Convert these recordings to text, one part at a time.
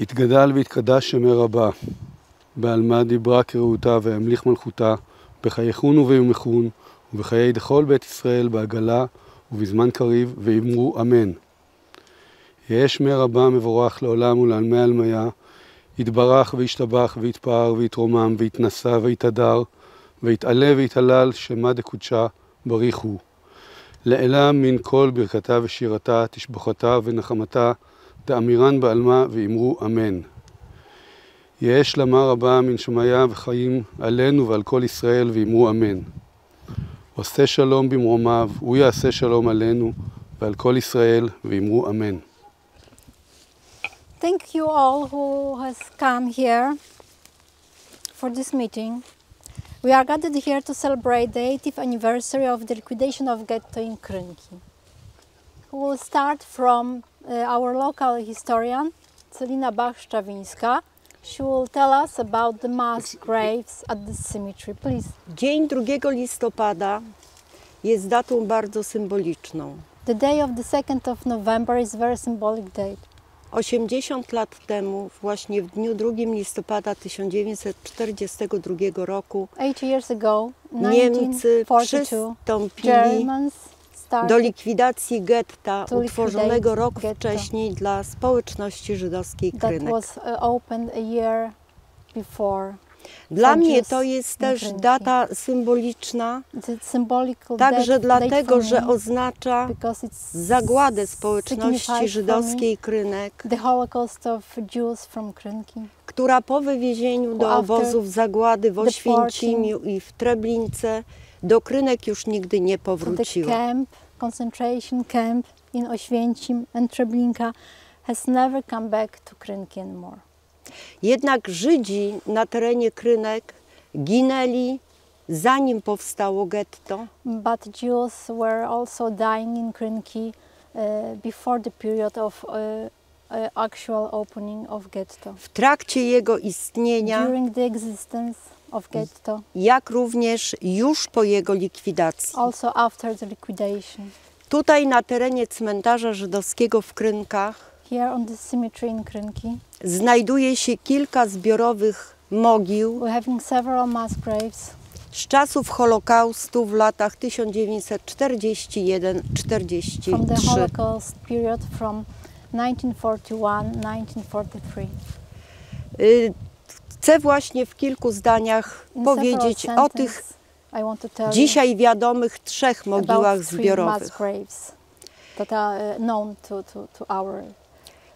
יתגדל ויתקדש שמי רבה, בעלמא דיברה כרעותה וימליך מלכותה, בחייכון וביומכון, ובחיי דכל בית ישראל בעגלה ובזמן קריב, ואמרו אמן. יהא שמי רבה מבורך לעולם ולעלמי עלמיה, יתברך וישתבח ויתפאר ויתרומם ויתנשא ויתהדר, ויתעלה ויתהלל שמה דקודשה בריך הוא. לעילה מן כל ברכתה ושירתה, תשבחתה ונחמתה, דאמירן בעלמא ואמרו אמן. יהא שלמה רבה מן שמיה וחיים עלינו ועל כל ישראל ואמרו אמן. עושה שלום במרומיו, הוא יעשה שלום עלינו ועל כל ישראל ואמרו אמן. Thank you all who has come here for this meeting. We are gathered here to celebrate the 80th anniversary of the liquidation of ghetto in Krynki. We will start from our local historian, Celina Bach-Szczawińska. She will tell us about the mass graves at the cemetery. Please. Dzień 2 listopada jest datą bardzo symboliczną. The day of the 2nd of November is a very symbolic date. 80 lat temu, właśnie w dniu 2 listopada 1942 roku, 80 years ago, Niemcy 1942, przystąpili Germans do likwidacji getta to utworzonego rok ghetto. wcześniej dla społeczności żydowskiej that Krynek. was opened a year before. Dla for mnie Jews to jest in też Krynki. data symboliczna, It's a symbolical także date dlatego, for że me oznacza because it's zagładę signifies społeczności for me żydowskiej Krynek, the Holocaust of Jews from Krynki, która po wywiezieniu do after obozów zagłady w deporting Oświęcimiu i w Treblince do Krynek już nigdy nie to the powróciła. camp, concentration camp in Oświęcim and Treblinka has never come back to Krynki anymore. Jednak Żydzi na terenie Krynek ginęli, zanim powstało getto. But Jews were also dying in Krynki before the period of actual opening of ghetto. W trakcie jego istnienia, During the existence of ghetto, jak również już po jego likwidacji. also after the liquidation. Tutaj na terenie cmentarza żydowskiego w Krynkach Here on the cemetery in Krynki, znajduje się kilka zbiorowych mogił we're having several mass graves z czasów Holokaustu w latach from the 1941-43. Holocaust period from 1941-1943. Chcę właśnie w kilku zdaniach In powiedzieć several o tych sentences, I want to tell you dzisiaj wiadomych 3 mogiłach about 3 mass zbiorowych. graves that are known to our.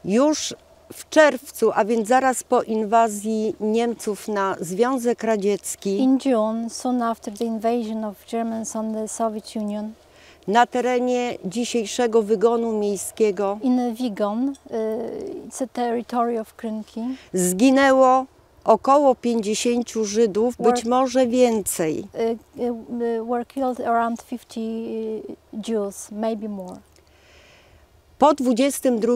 Już w czerwcu, a więc zaraz po inwazji Niemców na Związek Radziecki, In June, soon after the invasion of Germans on the Soviet Union, na terenie dzisiejszego wygonu miejskiego in Vigon, it's a territory of Krynki, zginęło około 50 Żydów, być może więcej. were killed around 50 Jews, maybe more. Po 22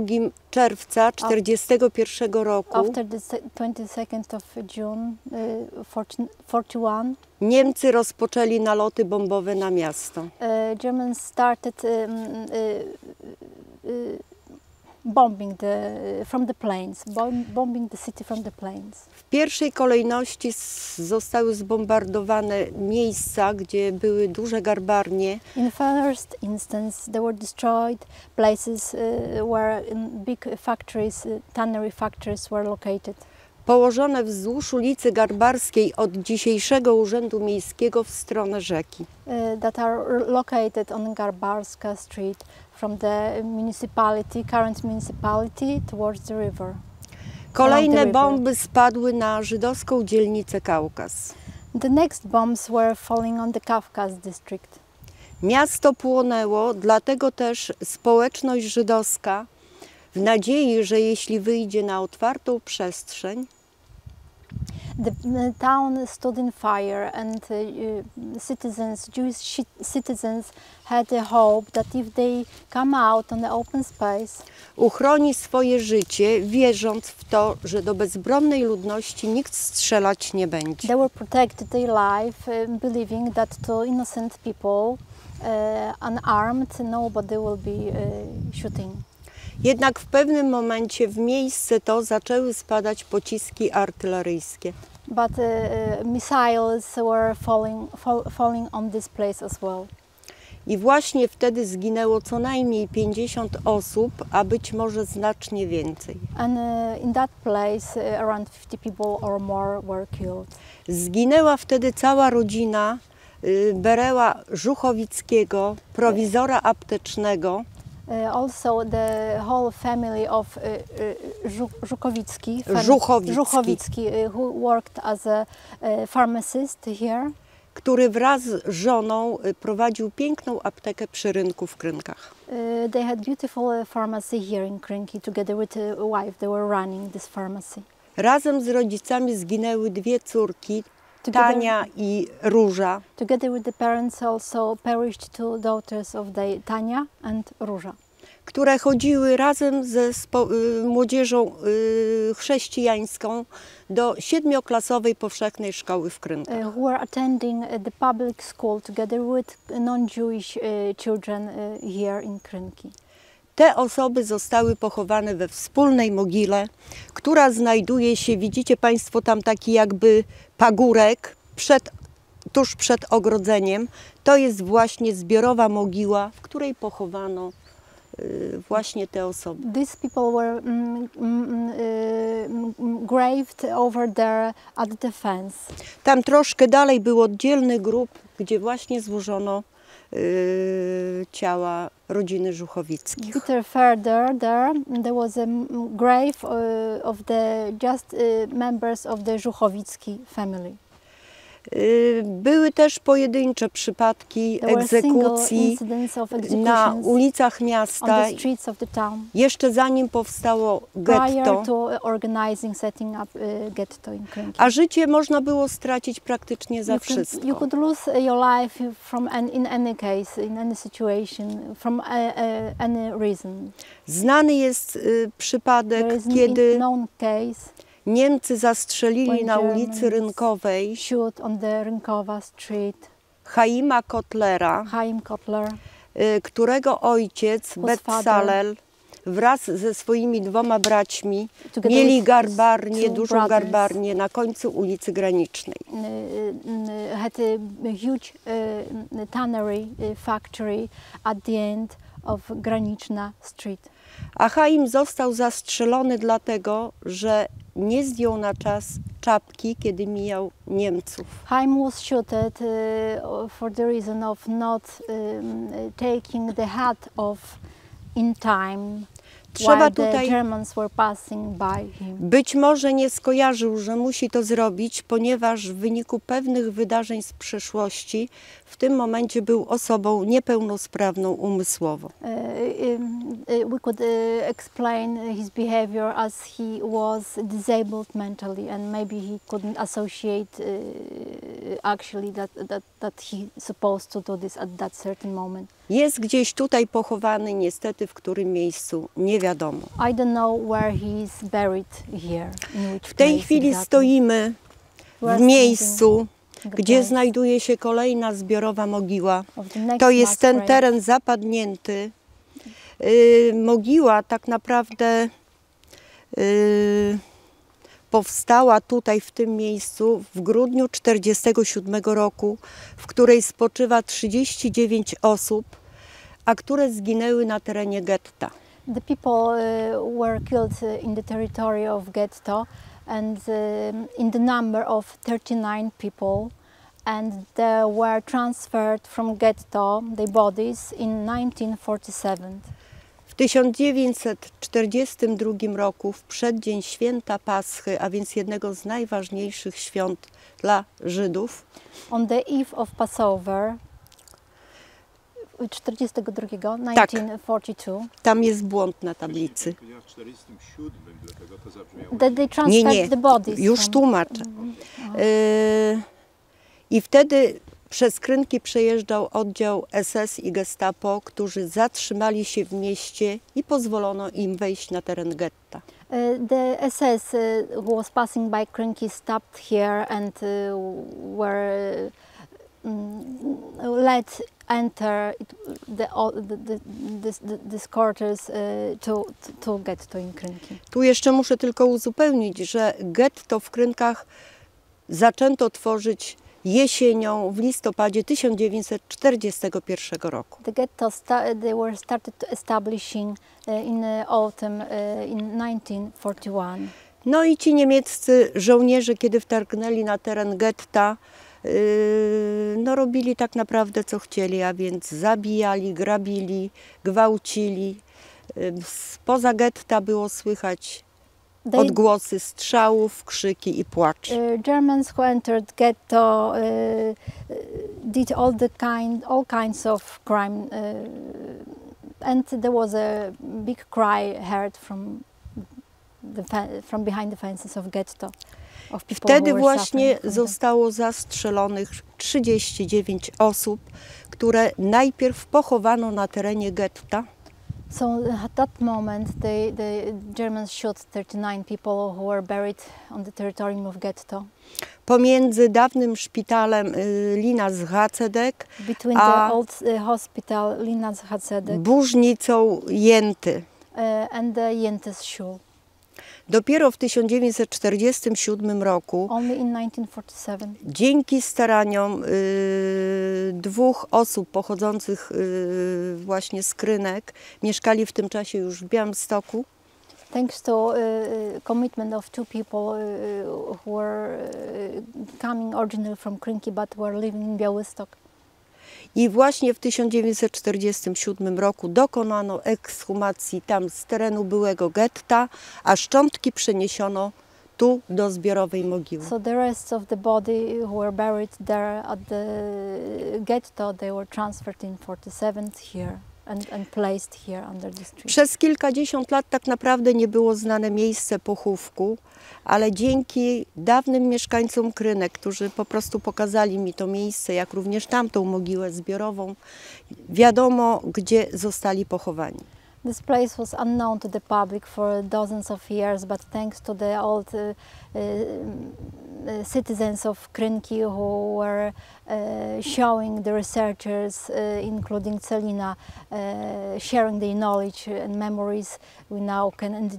czerwca 1941 roku After the 22nd of June, 41, Niemcy rozpoczęli naloty bombowe na miasto. Germans started bombing from the planes, bombing the city from the planes. W pierwszej kolejności zostały zbombardowane miejsca, gdzie były duże garbarnie. In first instance, they were destroyed places where big factories, tannery factories were located. Położone wzdłuż ulicy Garbarskiej od dzisiejszego Urzędu Miejskiego w stronę rzeki. That are located on Garbarska Street from the municipality, current municipality, towards the river. Kolejne bomby spadły na żydowską dzielnicę Kaukaz. The next bombs were falling on the Kafkas district. Miasto płonęło, dlatego też społeczność żydowska w nadziei, że jeśli wyjdzie na otwartą przestrzeń, The town stood in fire, and Jewish citizens had a hope that if they come out on the open space, uchroni swoje życie, wierząc w to, że do bezbronnej ludności nikt strzelać nie będzie. they will protect their life, believing that to innocent people, unarmed, nobody will be shooting. Jednak w pewnym momencie w miejsce to zaczęły spadać pociski artyleryjskie. But missiles were falling on this place as well. I właśnie wtedy zginęło co najmniej 50 osób, a być może znacznie więcej. And in that place, around 50 people or more were killed. Zginęła wtedy cała rodzina Bereła Żuchowickiego, prowizora aptecznego, Also, the whole family of Żuchowicki, who worked as a pharmacist here, który wraz z żoną prowadził piękną aptekę przy rynku w Krynkach. They had beautiful pharmacy here in Krynki. Together with a wife, they were running this pharmacy. Razem z rodzicami zginęły dwie córki, Tania i Róża. Together with the parents also perished two daughters of Tania and Róża, które chodziły razem ze młodzieżą chrześcijańską do 7-klasowej powszechnej szkoły w Krynkach. Who were attending the public school together with non-Jewish children here in Krynki. Te osoby zostały pochowane we wspólnej mogile, która znajduje się, widzicie Państwo, tam taki jakby pagórek tuż przed ogrodzeniem. To jest właśnie zbiorowa mogiła, w której pochowano właśnie te osoby. These people were graved over there at the fence. Tam troszkę dalej był oddzielny grób, gdzie właśnie złożono ciała rodziny Żuchowickich. Little further there was a grave of the members of the Żuchowicki family. Były też pojedyncze przypadki egzekucji na ulicach miasta, jeszcze zanim powstało getto, a życie można było stracić praktycznie za wszystko. You could lose your life in any case, in any situation, from any reason. Znany jest przypadek, kiedy Niemcy zastrzelili na ulicy Rynkowej Chaima Kotlera, którego ojciec Betzalel wraz ze swoimi dwoma braćmi mieli garbarnię, dużą garbarnię na końcu ulicy Granicznej. Had a huge tannery factory at the end of Graniczna Street. A Chaim został zastrzelony dlatego, że nie zdjął na czas czapki, kiedy mijał Niemców. Chaim was shooted for the reason of not taking the hat off in time. Trzeba tutaj, być może nie skojarzył, że musi to zrobić, ponieważ w wyniku pewnych wydarzeń z przeszłości w tym momencie był osobą niepełnosprawną umysłowo. We could explain his behavior as he was disabled mentally and maybe he couldn't associate actually that he supposed to do this at that certain moment. Jest gdzieś tutaj pochowany, niestety w którym miejscu nie wiadomo. I don't know where he is buried here. W tej chwili stoimy w miejscu, gdzie znajduje się kolejna zbiorowa mogiła. To jest ten teren zapadnięty. Mogiła tak naprawdę powstała tutaj w tym miejscu w grudniu 1947 roku, w której spoczywa 39 osób, a które zginęły na terenie getta. The people were killed in the territory of ghetto and in the number of 39 people, and they were transferred from ghetto, their bodies, in 1947. W 1942 roku, w przeddzień święta Paschy, a więc jednego z najważniejszych świąt dla Żydów, on the eve of Passover, 1942, tam jest błąd na tablicy. Nie, the bodies już tłumaczę. I wtedy przez Krynki przejeżdżał oddział SS i Gestapo, którzy zatrzymali się w mieście i pozwolono im wejść na teren getta. The SS who was passing by Krynki stopped here and were let enter these quarters to getto in Krynki. Tu jeszcze muszę tylko uzupełnić, że getto w Krynkach zaczęto tworzyć jesienią w listopadzie 1941 roku. The ghetto they were started to establishing in autumn in 1941. No i ci niemieccy żołnierze, kiedy wtargnęli na teren getta, no robili tak naprawdę co chcieli, a więc zabijali, grabili, gwałcili. Spoza getta było słychać odgłosy strzałów, krzyki i płacz. Germans who entered ghetto did all kinds of crime, and there was a big cry heard from behind the fences of ghetto. Wtedy właśnie zostało zastrzelonych 39 osób, które najpierw pochowano na terenie getta. So at that moment the Germans shot 39 people who were buried on the territorium of ghetto. Pomiędzy dawnym szpitalem Linaz-Hacedek Between the old hospital Linaz-Hacedek Burznicą Jenty. And the Jentes Schule. Dopiero w 1947 roku, Only in 1947, dzięki staraniom dwóch osób pochodzących właśnie z Krynek, mieszkali w tym czasie już w Białymstoku. thanks to commitment of two people who were coming originally from Krynki but were living in Białystok. I właśnie w 1947 roku dokonano ekshumacji tam z terenu byłego getta, a szczątki przeniesiono tu do zbiorowej mogiły. So the rest of the body who were buried there at the ghetto, they were transferred in 47 here and placed here under this tree. Przez kilkadziesiąt lat tak naprawdę nie było znane miejsce pochówku, ale dzięki dawnym mieszkańcom Krynek, którzy po prostu pokazali mi to miejsce, jak również tamtą mogiłę zbiorową, wiadomo, gdzie zostali pochowani. This place was unknown to the public for dozens of years, but thanks to the old citizens of Krynki who were showing the researchers, including Celina, sharing their knowledge and memories, we now can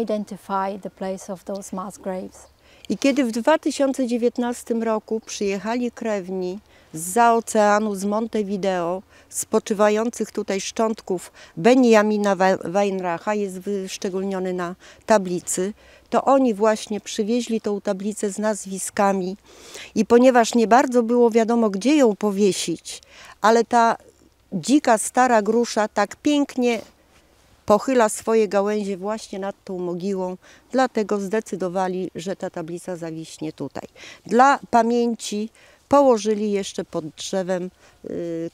identify the place of those mass graves. I kiedy w 2019 roku przyjechali krewni zza oceanu, z Montevideo, spoczywających tutaj szczątków Benjamina Weinracha, jest wyszczególniony na tablicy, to oni właśnie przywieźli tą tablicę z nazwiskami i ponieważ nie bardzo było wiadomo, gdzie ją powiesić, ale ta dzika stara grusza tak pięknie pochyla swoje gałęzie właśnie nad tą mogiłą, dlatego zdecydowali, że ta tablica zawiśnie tutaj. Dla pamięci położyli jeszcze pod drzewem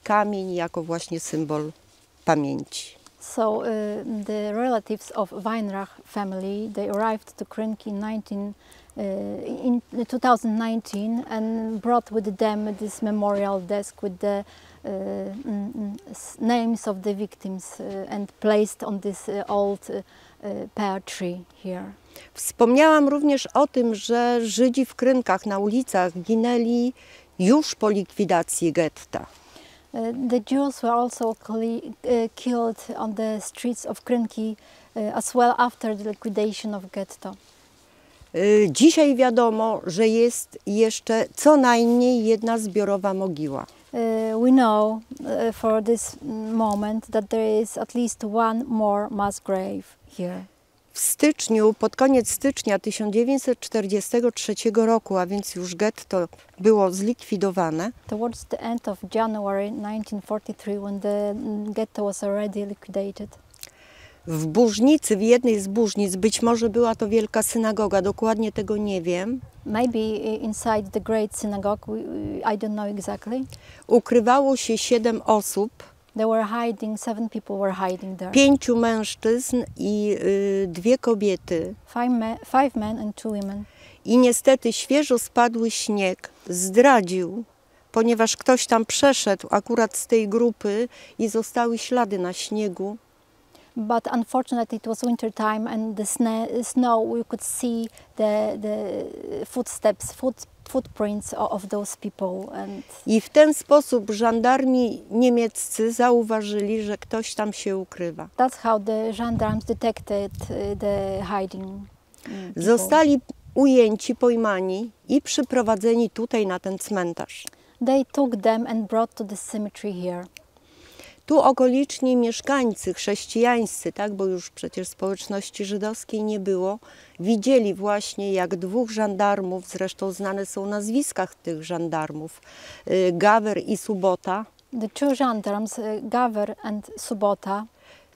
kamień jako właśnie symbol pamięci. So the relatives of Weinrach family, they arrived to Krynki in 2019 and brought with them this memorial desk with the names of the victims and placed on this old pear tree here. Wspomniałam również o tym, że Żydzi w Krynkach na ulicach ginęli już po likwidacji getta. The Jews were also killed on the streets of Krynki as well after the liquidation of ghetto. Dzisiaj wiadomo, że jest jeszcze co najmniej jedna zbiorowa mogiła. We know for this moment that there is at least one more mass grave here. W styczniu, pod koniec stycznia 1943 roku, a więc już getto było zlikwidowane, Towards the end of January 1943, when the ghetto was already liquidated, w Burznicy, w jednej z Burznic, być może była to wielka synagoga, dokładnie tego nie wiem, maybe inside the Great Synagogue, I don't know exactly, ukrywało się 7 osób, seven people were hiding there. 5 mężczyzn i 2 kobiety. Five men and 2 women. I niestety świeżo spadły śnieg zdradził, ponieważ ktoś tam przeszedł akurat z tej grupy i zostały ślady na śniegu. But unfortunately it was winter time and the snow, we could see the footprints of those people. And I w ten sposób żandarmi niemieccy zauważyli, że ktoś tam się ukrywa. that's how the gendarmes detected the hiding people. Zostali ujęci, pojmani i przyprowadzeni tutaj na ten cmentarz. They took them and brought to the cemetery here. Tu okoliczni mieszkańcy chrześcijańscy, tak, bo już przecież społeczności żydowskiej nie było, widzieli właśnie, jak dwóch żandarmów, zresztą znane są nazwiska tych żandarmów, Gawer i Subota, The two gendarmes, Gaver and Subota,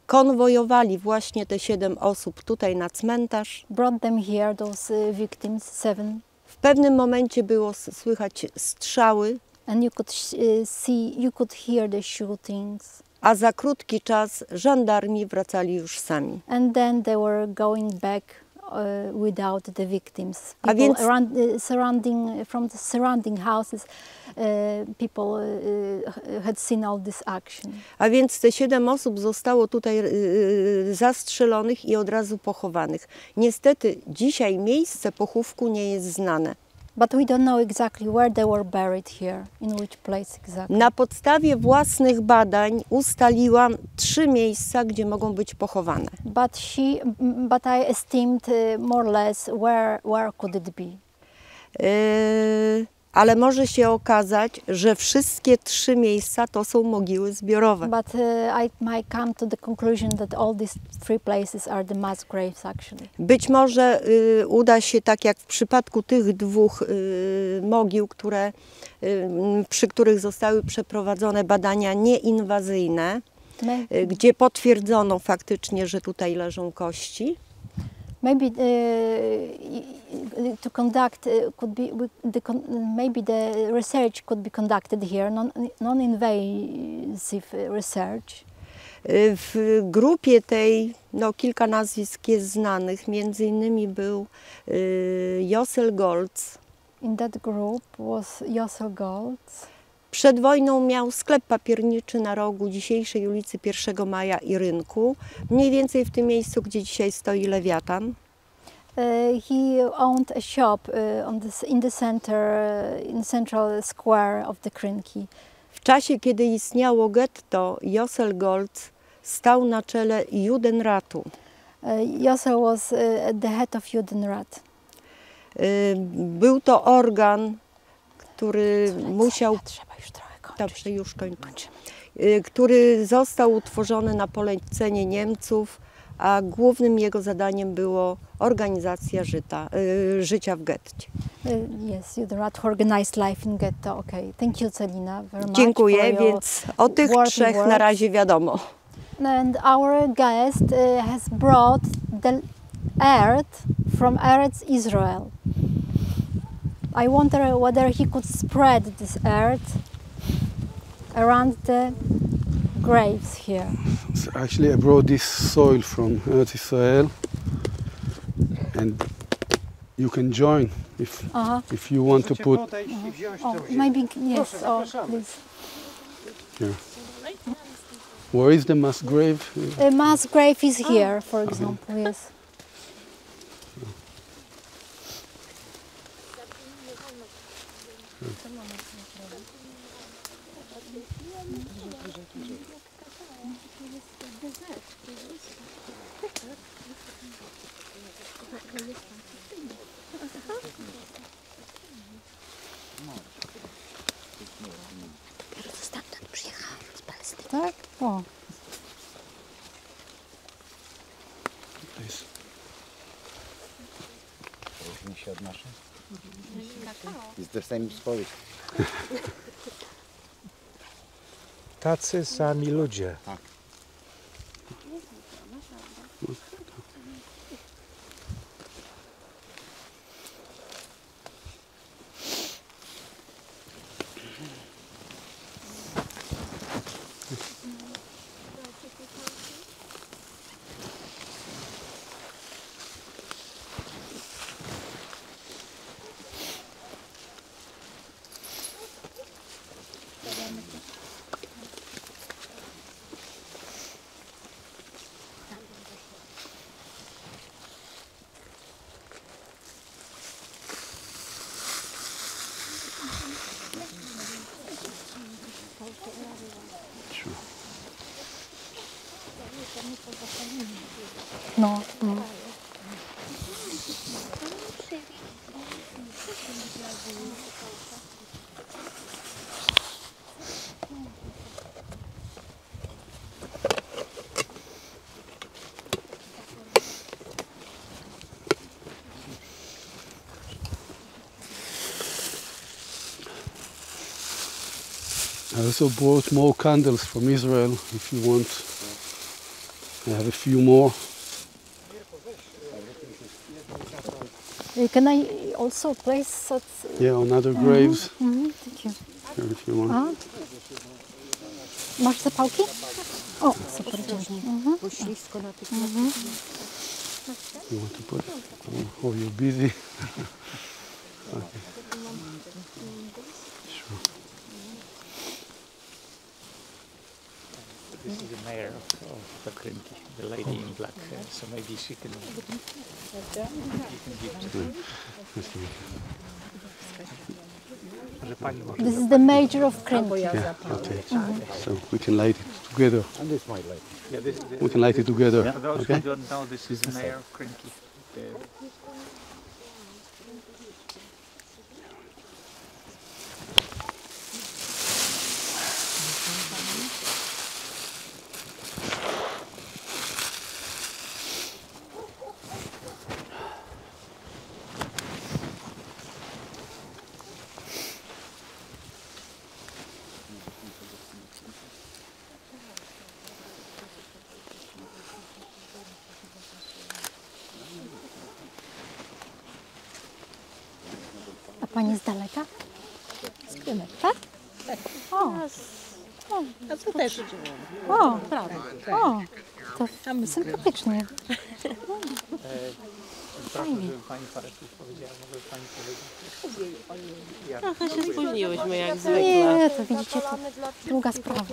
konwojowali właśnie te 7 osób tutaj na cmentarz. brought them here, those victims, 7. W pewnym momencie było słychać strzały, And you could hear the shootings. a za krótki czas żandarmi wracali już sami. And then they were going back without the victims. A People więc- from the surrounding houses, people had seen all this action. A więc te 7 osób zostało tutaj zastrzelonych i od razu pochowanych. Niestety dzisiaj miejsce pochówku nie jest znane. But we don't know exactly where they were buried here, in which place exactly. Na podstawie własnych badań ustaliłam 3 miejsca, gdzie mogą być pochowane. But I esteemed more or less where could it be. Ale może się okazać, że wszystkie 3 miejsca to są mogiły zbiorowe. But I might come to the conclusion that all these 3 places are the mass graves actually. Być może uda się, tak jak w przypadku tych 2 mogił, przy których zostały przeprowadzone badania nieinwazyjne, gdzie potwierdzono faktycznie, że tutaj leżą kości. Maybe to conduct maybe the research could be conducted here, non-invasive research. W grupie tej kilka nazwisk jest znanych, między innymi był Josel Goltz. In that group was Josel Goltz. Przed wojną miał sklep papierniczy na rogu dzisiejszej ulicy 1 Maja i Rynku, mniej więcej w tym miejscu, gdzie dzisiaj stoi Lewiatan. He owned a shop in the central square of the Krynki. W czasie, kiedy istniało getto, Josel Goltz stał na czele Judenratu. Josel was the head of Judenrat. Był to organ, który musiał... Trzeba już trochę kończyć. Dobrze, już kończę. Który został utworzony na polecenie Niemców, a głównym jego zadaniem było organizacja życia w getcie. Yes, Judenrat organized life in ghetto. Okay, thank you, Celina, very much. Dziękuję, więc o tych 3 na razie wiadomo. And our guest has brought the earth from Eretz Israel. I wonder whether he could spread this earth around the graves here. So actually, I brought this soil from Eretz Israel, and you can join if you want to put. Maybe yes. Please. Yeah. Where is the mass grave? A mass grave is here, for example. Yes. Stamtąd przyjechałam z Palestyny. Tak? O. Różni się od naszej? Jest the same spowiedź. Tacy sami ludzie. Tak. No. I also brought more candles from Israel if you want. I have a few more. Can I also place such... Yeah, on other graves Thank you. here if you want. A? Masz zapałki? O, super, dzięki. Poślizgo na tych You want to put it? Oh, you're busy. Okay. Sure. This is the mayor of Krynki, the lady in black, so maybe she can give to her. This is the major of Krynki. Yeah, okay. So we can light it together. And this might light. Yeah, this is We can light it together. For those Okay? who don't know, this is the mayor of Krynki. A pani z daleka? Z Krymek, tak? O, A to też. o, to sympatycznie. Proszę, żeby pani parę słów powiedziała, może pani powiedzieć. Trochę się spóźniłyśmy jak zwykle. Nie, to widzicie, to długa sprawa.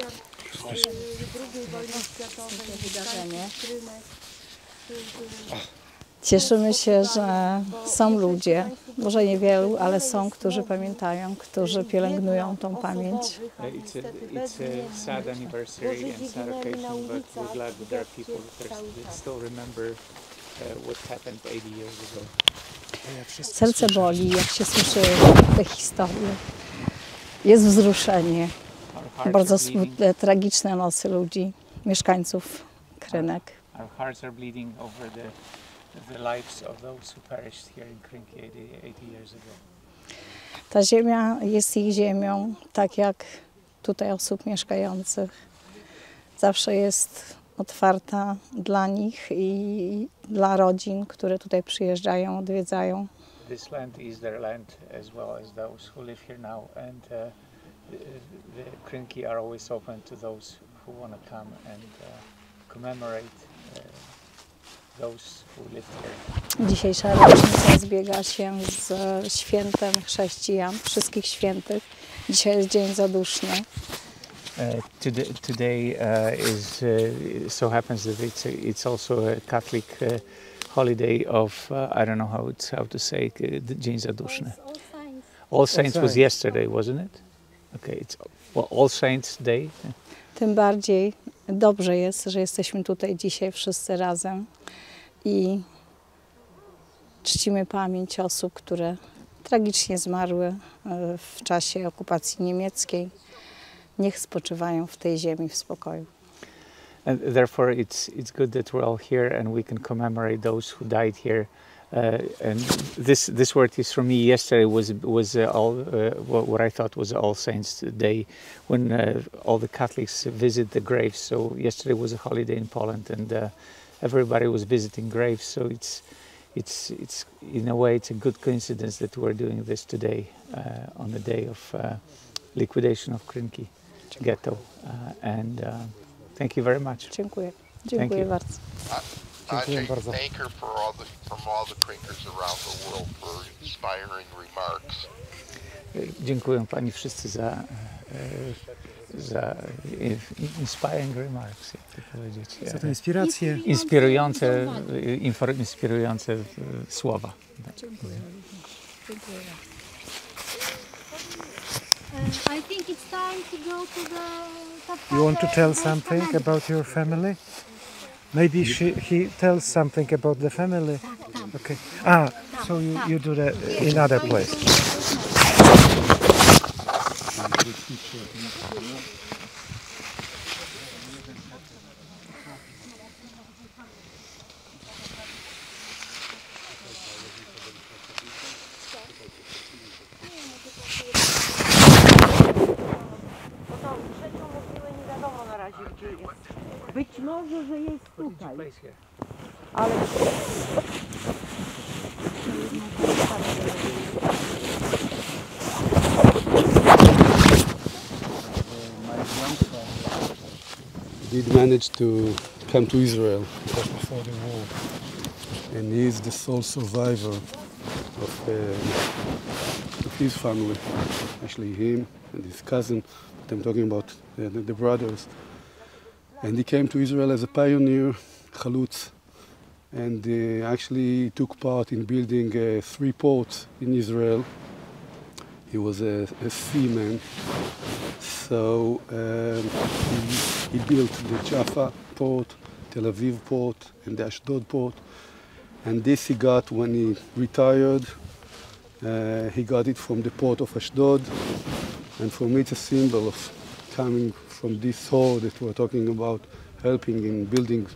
Cieszymy się, że są ludzie, może niewielu, ale są, którzy pamiętają, którzy pielęgnują tą pamięć. It's a sad anniversary and sad occasion, but we're glad that there are people that still remember what happened 80 years ago. Serce boli, jak się słyszy te historie. Jest wzruszenie. Our hearts Bardzo are bleeding. tragiczne losy ludzi, mieszkańców Krynek. Our hearts are bleeding over the lives of those who perished here in Krynki 80 years ago. Ta ziemia jest ich ziemią, tak jak tutaj osób mieszkających. Zawsze jest otwarta dla nich i dla rodzin, które tutaj przyjeżdżają, odwiedzają. This land is their land as well as those who live here now, and the Krynki are always open to those who want to come and commemorate those who live here. Dzisiejsza rocznica zbiega się z świętem chrześcijan, wszystkich świętych. Dzisiaj jest dzień zaduszny. Today is so happens that it's also a Catholic holiday of I don't know how to say Dzień Zaduszny. All Saints was yesterday, wasn't it? Okay, it's All Saints Day. Tym bardziej dobrze jest, że jesteśmy tutaj dzisiaj wszyscy razem i czcimy pamięć osób, które tragicznie zmarły w czasie okupacji niemieckiej. Niech spoczywają w tej ziemi w spokoju. And therefore, it's good that we're all here and we can commemorate those who died here. And this word is from me. Yesterday was what I thought was All Saints Day, when all the Catholics visit the graves. So yesterday was a holiday in Poland, and everybody was visiting graves. So it's in a way it's a good coincidence that we're doing this today on the day of liquidation of Krynki ghetto. And thank you very much. Dziękuję. Dziękuję bardzo. Ajay, thank her from all the Krynkers around the world for inspiring remarks. Dziękuję pani wszyscy za inspiring remarks, jak to powiedzieć. Za tę inspirację. Inspirujące słowa. Dziękuję. Dziękuję. I think it's time to go to the You want to tell something about your family? Maybe he tells something about the family. Okay. So you do that in other place. Być może, że jest tutaj. Ale... Did manage to come to Israel just before the war, and he is the sole survivor of his family. Actually, him and his cousin. But I'm talking about the brothers. And he came to Israel as a pioneer, Chalutz, and actually took part in building 3 ports in Israel. He was a seaman, so he built the Jaffa port, Tel Aviv port, and the Ashdod port. And this he got when he retired. He got it from the port of Ashdod, and for me it's a symbol of coming from this soul that we're talking about, helping in building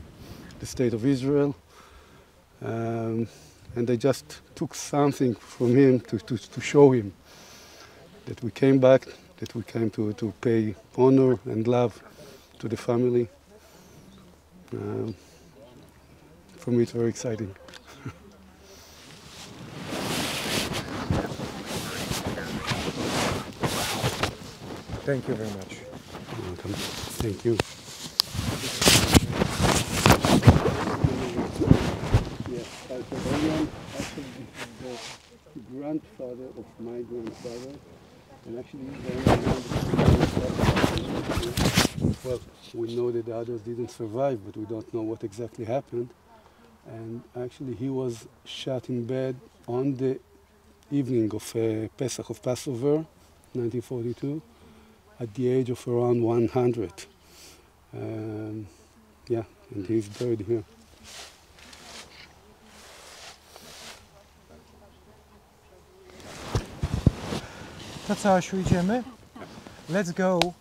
the state of Israel. And I just took something from him to show him that we came back, that we came to pay honor and love to the family. For me, it's very exciting. Thank you very much. You're welcome. Thank you. Yes, actually the grandfather of my grandfather, and actually well, we know that the others didn't survive, but we don't know what exactly happened. And actually he was shot in bed on the evening of Pesach, of Passover, 1942, at the age of around 100. Yeah, and he's buried here. To co, Asiu, idziemy? Let's go